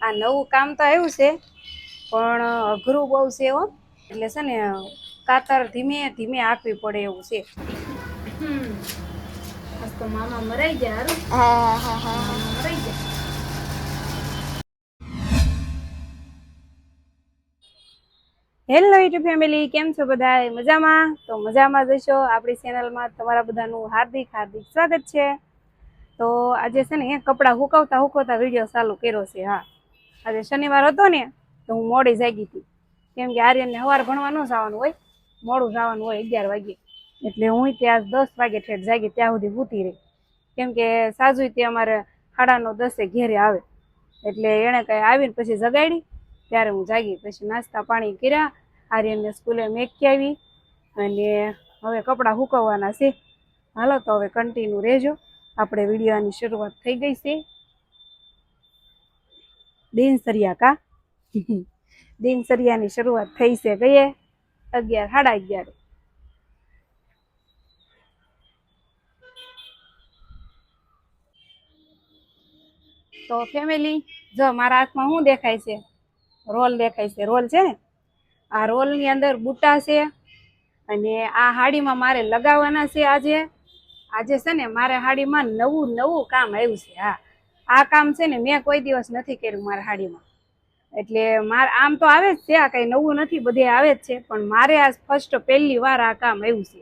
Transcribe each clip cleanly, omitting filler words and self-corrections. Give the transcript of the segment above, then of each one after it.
આ નવું કામ તો આવ્યું છે પણ અઘરું બહુ છે હો. એટલે છે ને કાતર ધીમે ધીમે આપવી પડે એવું છે. આજ તો મામા મરાઈ ગયા. મામા મરાઈ ગયા. હેલો યુટ્યુબ ફેમિલી, કેમ છો બધા? મજામાં? તો મજામાં જશો. આપણી ચેનલમાં તમારા બધાનું હાર્દિક હાર્દિક સ્વાગત છે. તો આજે છે ને કપડાં હુકવતા વિડીયો ચાલુ કર્યો છે. હા, આજે શનિવાર હતો ને તો હું મોડી જાગી હતી, કેમ કે આર્યનને સવારે ભણવા ન જવાનું હોય, મોડું જવાનું હોય 11 વાગે. એટલે હું ત્યાં 10 વાગે ઠેઠ જાગી, ત્યાં સુધી સૂતી રહી. કેમ કે સાજુ તે અમારે 9:30 ઘેરે આવે, એટલે એણે કઈ આવીને પછી જગાડી, ત્યારે હું જાગી. પછી નાસ્તા પાણી કર્યા, આર્યનને સ્કૂલે મેકી આવી, અને હવે કપડાં હુકવવાના છે. હાલો તો હવે કન્ટિન્યુ રહેજો. આપણે વિડીયોની શરૂઆત થઈ ગઈ છે. દિનચર્યાની શરૂઆત થઈ છે. ગયે 11, 11:30. તો ફેમિલી, જો મારા હાથમાં શું દેખાય છે? રોલ દેખાય છે. રોલ છે ને, આ રોલની અંદર બુટ્ટા છે, અને આ હાડીમાં મારે લગાવવાના છે. આજે છે ને મારે હાડીમાં નવું કામ આવ્યું છે. હા, આ કામ છે ને મેં કોઈ દિવસ નથી કર્યું મારા હાડીમાં. એટલે મારે આમ તો આવે જ છે, આ કઈ નવું નથી, બધે આવે જ છે, પણ મારે આ પહેલી વાર આ કામ આવ્યું છે.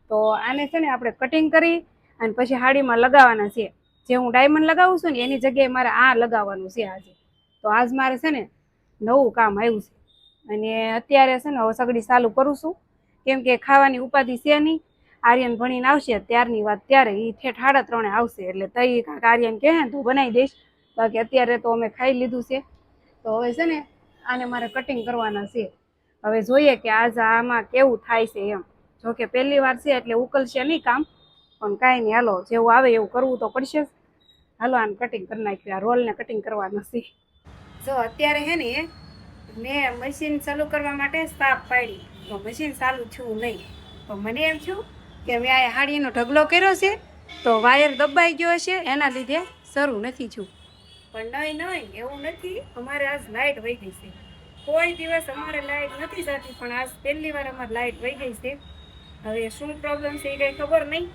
તો આને છે ને આપણે કટિંગ કરી અને પછી હાડીમાં લગાવવાના છે. જે હું ડાયમંડ લગાવું છું ને એની જગ્યાએ મારે આ લગાવવાનું છે આજે. તો આજ મારે છે ને નવું કામ આવ્યું છે. અને અત્યારે છે ને હવે સગડી ચાલુ કરું છું, કેમ કે ખાવાની ઉપાધિ છે નહીં. આર્યન ભણીને આવશે ત્યારની વાત, ત્યારે એ ઠેઠ 3:30 આવશે, એટલે તઈ કાંક આર્યન કહે ને તું બનાવી દઈશ. બાકી અત્યારે તો અમે ખાઈ લીધું છે. તો હવે છે ને આને મારે કટિંગ કરવાના છે. હવે જોઈએ કે આજ આમાં કેવું થાય છે એમ. જોકે પહેલી વાર છે એટલે ઉકલશે નહીં કામ, પણ કાંઈ નહીં, હાલો જેવું આવે એવું કરવું તો પડશે જ. હાલો આને કટિંગ કરી નાખ્યું. આ રોલને કટિંગ કરવાના છે. જો અત્યારે હે ને મેં મશીન ચાલુ કરવા માટે સાપ પાડી, તો મશીન ચાલુ થયું નહીં. તો મને એમ થયું કે મેં આ હાડીનો ઢગલો કર્યો છે, તો વાયર દબાઈ ગયો છે, એના લીધે શરૂ નથી થયું. પણ નહીં, એવું નથી. અમારે આજ લાઇટ વહી ગઈ છે. કોઈ દિવસ અમારે લાઇટ નથી જતી, પણ આજ પહેલી વાર અમારે લાઇટ વહી ગઈ છે. હવે શું પ્રોબ્લેમ છે એ કંઈ ખબર નહીં,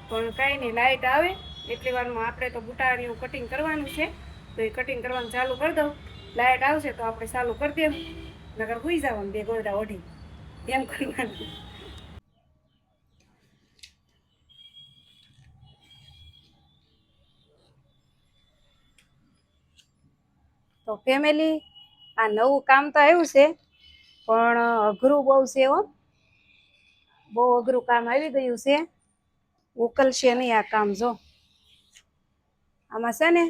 પણ કાંઈ નહીં, લાઇટ આવે એટલી વારમાં આપણે તો બુટાળીનું કટિંગ કરવાનું છે. તો એ કટિંગ કરવાનું ચાલુ કરી દઉં. લાઇટ આવશે તો આપણે ચાલુ કરી દેવું, નકર સુઈ જવાનું બે ગોદડા ઓઢી, એમ કરવાનું. તો ફેમિલી, આ નવું કામ તો આવ્યું છે, પણ અઘરું બહુ છે હો. બહુ અઘરું કામ આવી ગયું છે. ઉકલશે નહીં આ કામ. જો આમાં છે ને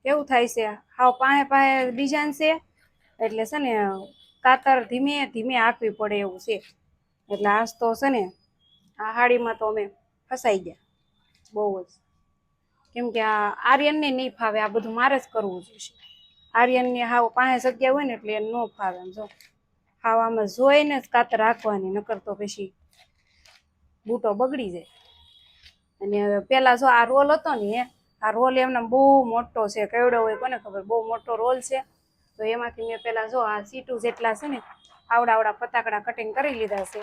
કેવું થાય છે, હાવ પાસે ડિઝાઇન છે, એટલે છે ને કાતર ધીમે ધીમે આપવી પડે એવું છે. એટલે આજ તો છે ને આ હાડીમાં તો અમે ફસાઈ ગયા બહુ જ, કેમ કે આ આર્યનને નહીં ફાવે, આ બધું મારે જ કરવું જોઈશે. આર્યનને હાવ પાસે જગ્યા હોય ને એટલે એને ન ફાવે. એમ જો હાવ આમાં જોઈને જ કાતર રાખવાની, નકર તો પછી બૂટો બગડી જાય. અને પેલા જો આ રોલ હતો ને, આ રોલ એમને બહુ મોટો છે, કેવડો હોય કોને ખબર, બહુ મોટો રોલ છે. તો એમાંથી મેં પેલા જો આ સીટું જેટલા છે ને આવડા ફટાકડા કટિંગ કરી લીધા છે,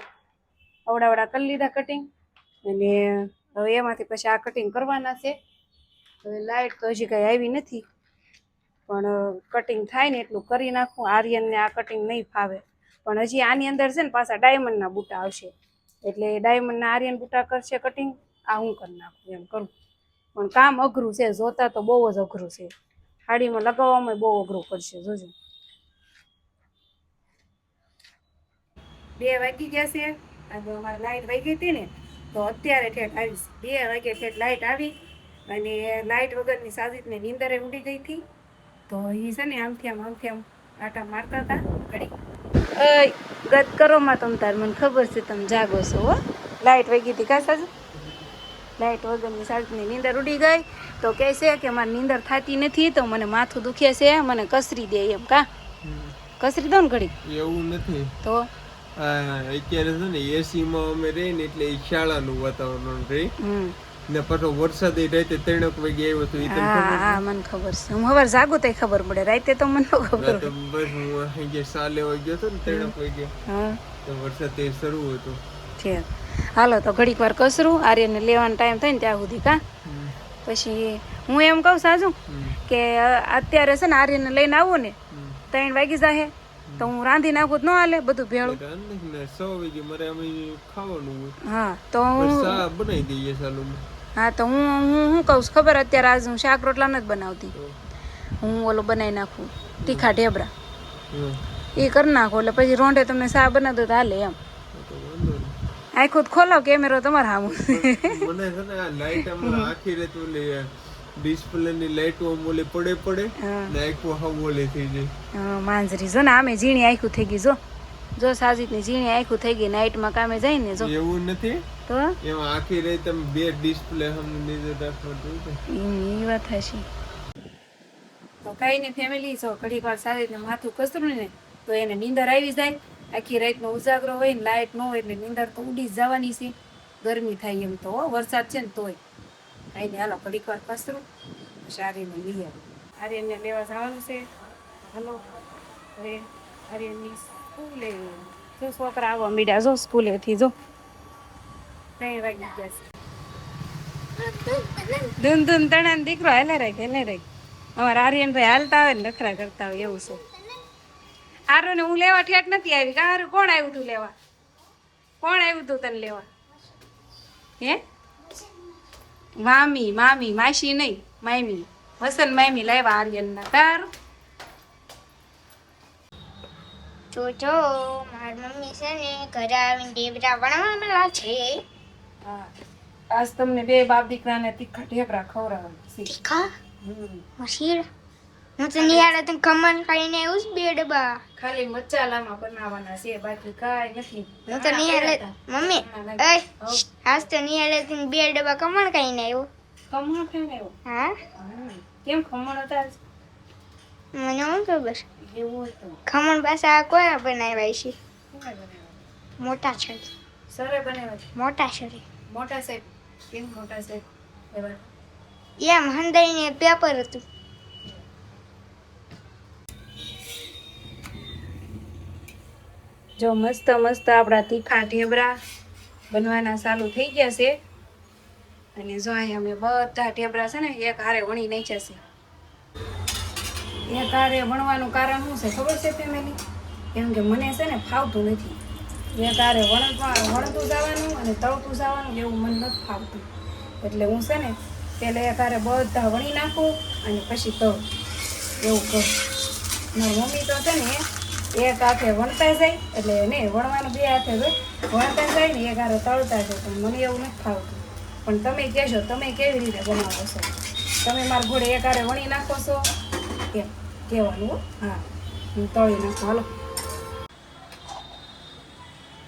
આવડા કરી લીધા કટિંગ. અને હવે એમાંથી પછી આ કટિંગ કરવાના છે. હવે લાઇટ તો હજી કઈ આવી નથી, પણ કટિંગ થાય ને એટલું કરી નાખું. આર્યનને આ કટિંગ નહીં ફાવે, પણ હજી આની અંદર છે ને પાછા ડાયમંડના બૂટા આવશે, એટલે ડાયમંડના આર્યન બૂટા કરશે કટિંગ, આ હું કરી નાખું એમ કરું. પણ કામ અઘરું છે, જોતા તો બહુ જ અઘરું છે. હાડીમાં લગાવવામાં બહુ અઘરું પડશે. જોજો 2 વાગી ગયા છે. અમારે લાઇટ વહી ગઈ હતી ને, તો અત્યારે ઠેઠ આવીશ 2 વાગે ઠેઠ લાઇટ આવી. અને લાઇટ વગરની સાજીદને નીંદરે ઉડી ગઈ હતી, તો એ છે ને આમથી આમ આટા મારતા હતા. ઘડી ગત કરો માં તમ તાર, મને ખબર છે તમે જાગો છો હો. લાઇટ વહી ગઈ હતી કા સાજુ? લાઇટ વગરની સાજીદની નીંદર ઉડી ગઈ, તો કહે છે કે મારી નીંદર થતી નથી, તો મને માથું દુખે છે, મને કસરી દે એમ. કા કસરી દો ને ઘડી? એવું નથી. તો અત્યારે છે ને એસી માં અમે રહી ને એટલે શાળાનું વાતાવરણ રહી, ને પાછો વરસાદ રાતે 3 વાગે આવ્યો તો એ તને હા હા મને ખબર છે હું હવે જાગું તો ખબર પડે રાતે તો મને ન ખબર તો બસ હું અહીં સા લેવા ગયો હતો ને 3 વાગે હા તો વરસાદ તે શરૂ હતો છે હાલો તો ઘડીક વાર કસરું આર્યને લેવાનો ટાઈમ થાય ને ત્યાં સુધી કા પછી હું એમ કહું સાજુ કે અત્યારે છે ને આર્યને લઈને આવું ને 3 વાગી જાહે તો હું રાંધી નાખું ન હાલે બધું ભેળું 100 વાગે મારે અમે ખાવાનું હોય હા તો બસ સા બનાવી દઈએ સાલુમાં હા તો હું કહું છું ખબર અત્યારે આજ હું શાક રોટલા નથી બનાવતી હું ઓલું બનાવી નાખું તીખા ઢેબરા એ કરી નાખો એટલે પછી રોંઢે તમને શા બનાવતો તો હાલે એમ આખું ખોલો કેમેરો તમારે સામું મને છે ને આ લાઈટ આમાં આખી રાત ઓલી ડિસ્પ્લે ની લાઈટ ઓલી પડે ને આખું હાવ ઓલી થઈ જાય માંજરી જો ને આમે ઝીણી આખું થઈ ગઈ જો સાજીત ની ઝીણી આખું થઈ ગઈ નાઈટમાં કામે જાય ને જો એવું નથી તો એમાં આખી રાત તમે બે ડિસ્પ્લે હમ નીચે રાખવા દો એ વાત હશે તો કઈ ને ફેમિલી છો ઘડીક વાર સાજીત ને માથું કસરું ને તો એને નીંદર આવી જાય આખી રાતનો ઉજાગરો હોય ને લાઇટ ન હોય એટલે નીંદર તો ઉડી જ જવાની છે ગરમી થાય એમ તો વરસાદ છે ને તોય કઈ ને હાલો ઘડીક વાર કસરું સારીને લઈ આર્યનને લેવા જવાનું છે હાલો હવે આર્યનની સ્કૂલે જો છોકરા આવવા મીડ્યા જો સ્કૂલેથી જો 3 વાગી ગયા છે ધૂન ધૂન તણાને દીકરો હેલે રાખ અમારા આર્યનભાઈ હાલતા આવે ને નખરા કરતા હોય એવું છે આરો ને હું લેવા ઠેઠ નથી આવી કારું કોણ આવ્યું તું લેવા કોણ આવ્યું તું તને લેવા હે મામી માસી નહીં મામી વસન મામી લાવ્યા આર્યનના તારું જોજો મારી મમ્મી છે ને ઘરે આવીને ઢેબરા બનાવવાના છે હા આજ તમને બે બાપ દીકરાને તીખા ઢેબરા ખવડાવવાના છે તીખા મશીર હું તો નિહાળે તને ખમણ ખાઈને આવ્યું છે 2 ડબ્બા ખાલી મસાલામાં બનાવવાના છે બાકી કાંઈ નથી હું તો નિહાળે મમ્મી આજ તો નિહાળે તને 2 ડબ્બા ખમણ ખાઈને આવ્યો ખમણ ખાઈને આવ્યો હા કેમ ખમણ હતા આજ? મને શું ખબર એવું હતું ખમણ પાછા કોઈ બનાવ્યા છે કોણે બનાવ્યા? મોટા છે સરે બનાવ્યા છે મોટા છે મોટા સાહેબ કેમ મોટા સાહેબ એવા એમ હંદાઈને પેપર હતું જો મસ્ત મસ્ત આપણા તીખા ઢેબરા બનવાના ચાલુ થઈ ગયા છે અને જો અહીંયા અમે બધા ઢેબરા છે ને એક હારે વણી નાખ્યા છે એક હારે વણવાનું કારણ શું છે ખબર છે ફેમિલી કેમ કે મને છે ને ફાવતું નથી એક હારે વણતું જવાનું અને તળતું જવાનું એવું મને નથી ફાવતું એટલે હું છે ને પહેલાં એક હારે બધા વણી નાખું અને પછી તળું એવું કરું મારી મમ્મી તો છે ને એક હાથે વણતા જાય એટલે નહીં વણવાનું 2 હાથે વણતા જાય ને એક હારે તળતા જાય પણ મને એવું નથી ફાવતું પણ તમે કહેશો તમે કેવી રીતે બનાવો છો તમે મારા ઘોડે એક હારે વણી નાખો છો એમ કહેવાનું હા હું તળી નાખું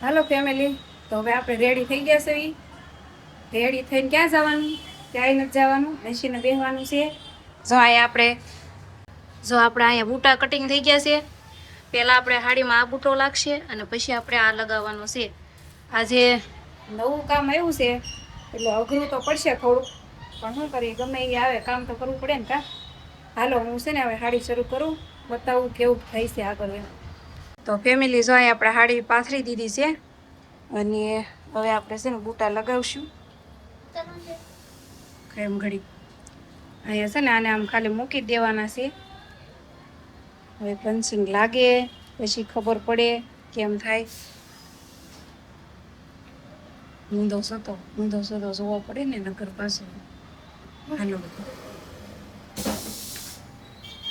હાલો ફેમિલી તો હવે આપણે રેડી થઈ ગયા છે રેડી થઈને ક્યાં જવાનું ક્યાંય નથી જવાનું બેસીને બેસવાનું છે જો અહીંયા બૂટા કટિંગ થઈ ગયા છે પહેલાં આપણે હાડીમાં આ બૂટો લાગશે અને પછી આપણે આ લગાવવાનો છે આજે નવું કામ આવ્યું છે એટલે અઘરું તો પડશે થોડું પણ શું કરીએ ગમે એ આવે કામ તો કરવું પડે ને કા હાલો હું છે ને હવે હાડી શરૂ કરું બતાવું કેવું થાય છે આગળ એમ તો ફેમિલી જો અહીં આપણે હાડી પાથરી દીધી છે અને હવે આપણે છે ને બૂટા લગાવશું એમ ઘડી અહીંયા છે ને આને આમ ખાલી મૂકી દેવાના છે હવે પંચિંગ લાગે પછી ખબર પડે કેમ થાય ઊંધો સતો જોવો પડે ને નગર પાસે હાલો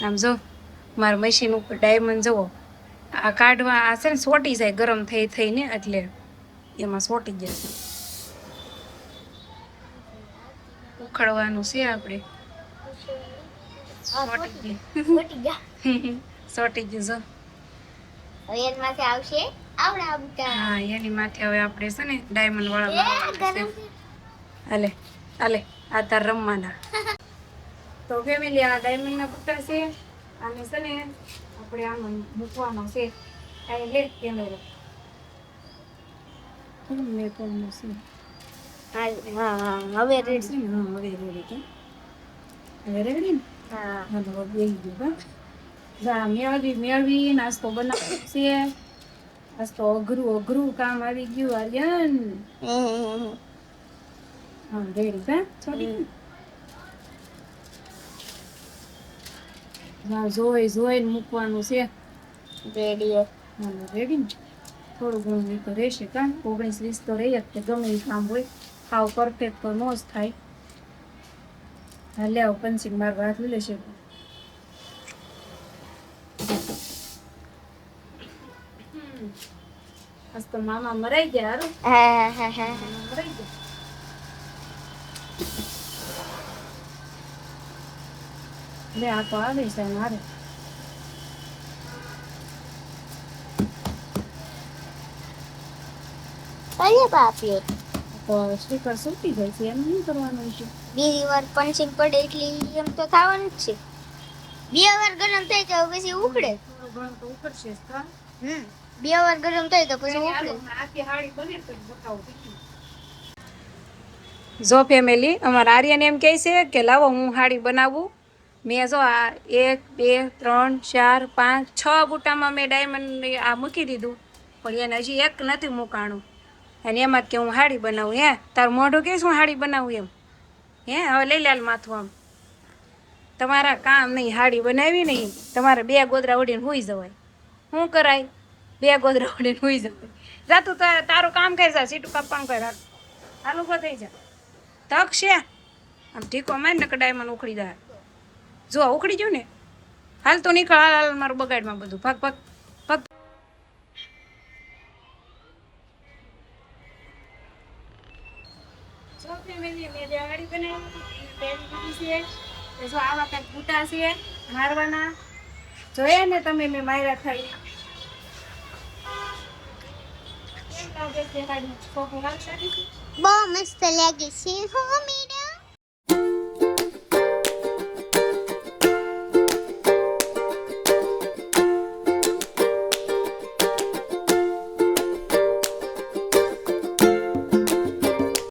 આમ જો મારા મશીન ઉપર ડાયમંડ જુઓ આ કાઢવા આ છે ને સોટી જાય ગરમ થઈને એટલે એમાં સોટી જશે ઉખડવાનું છે આપણે સોટી ગયું જો હવે એમાંથી આવશે આવડા બુટા હા એની માથે હવે આપણે છે ને ડાયમંડ વાળા હાલે આ તાર રમવાના તો ફેમિલી આ ડાયમંડના બુટ્ટા છે આને છે ને આપણે આમાં મૂકવાનો છે આ લે કેમેરો મેં પણ હા હવે રેડી. હા હવે રેડી કે હવે રેડી ને હા હા તો બેસી ગયું જા મેળવી નાસ્તો બનાવ્યો છે. આજ તો અઘરું કામ આવી ગયું આર્યન. હા રેડી કા છોડી હા જોઈને મૂકવાનું છે. રેડી. હા રેડી ને થોડું ઘણું તો રહેશે કા 19-20 તો રહી જ તે ગમે એ કામ હોય હાવ પરફેક્ટ તો નો જ થાય. હાલે આવ પંચિંગ મારવા હાથ લેશે. આજ તો મામા મરાઈ ગયા હારું. હા મરાઈ ગયા. લે આ તો આવે છે મારે અરે બાપરે, તો સ્ટીકર સુટી જાય છે એમ નહીં કરવાનું છે. બીજી વાર પંચિંગ પડે એટલી એમ તો થવાનું જ છે. 2 વાર ગરમ થાય તો પછી ઉકળે. થોડું ઘણું તો ઉકળશે જ કા. 2 વાર ગરમ થાય તો પછી ઉકળે. આખી હાડી બને તો બતાવું. જો ફેમિલી અમારા આર્યન એમ કહે છે કે લાવો હું હાડી બનાવું. મેં જો આ 1 2 3 4 5 6 બુટામાં મેં ડાયમંડ આ મૂકી દીધું પણ એને હજી એક નથી મૂકાણું અને એમાં જ કે હું હાડી બનાવું. હે તારું મોઢું કહીશ હું હાડી બનાવું એમ. હે હવે લઈ લે માથું આમ. તમારા કામ નહીં હાડી બનાવી નહીં તમારે 2 ગોદરા ઉડીને સૂઈ જવાય. શું કરાય 2 ગોદરા ઉડીને સૂઈ જવાય. જા તું તારું કામ કરી જા સીટું કાપવાનું કરી રાખ. હાલ ઊભો થઈ જા. તક છે આમ ઠીકો માર ને કડાઈમાં ઉખડી જાય. જો ઉખડી ગયું ને હાલ તો નીકળ હાલ મારું બગાડમાં બધું ભાગ ભાગ ભાગ. જો ફેમિલી મેં જે હાડી બનાવી પહેરી દીધી છે. જો આવા કંઈક બૂટા છે મારવાના જોયા ને તમે મેં માર્યા થઈ. કેમ લાગે છે હાડી? છોકરી હાલ સારી છે. બહુ મસ્ત લાગે છે હો મેડમ.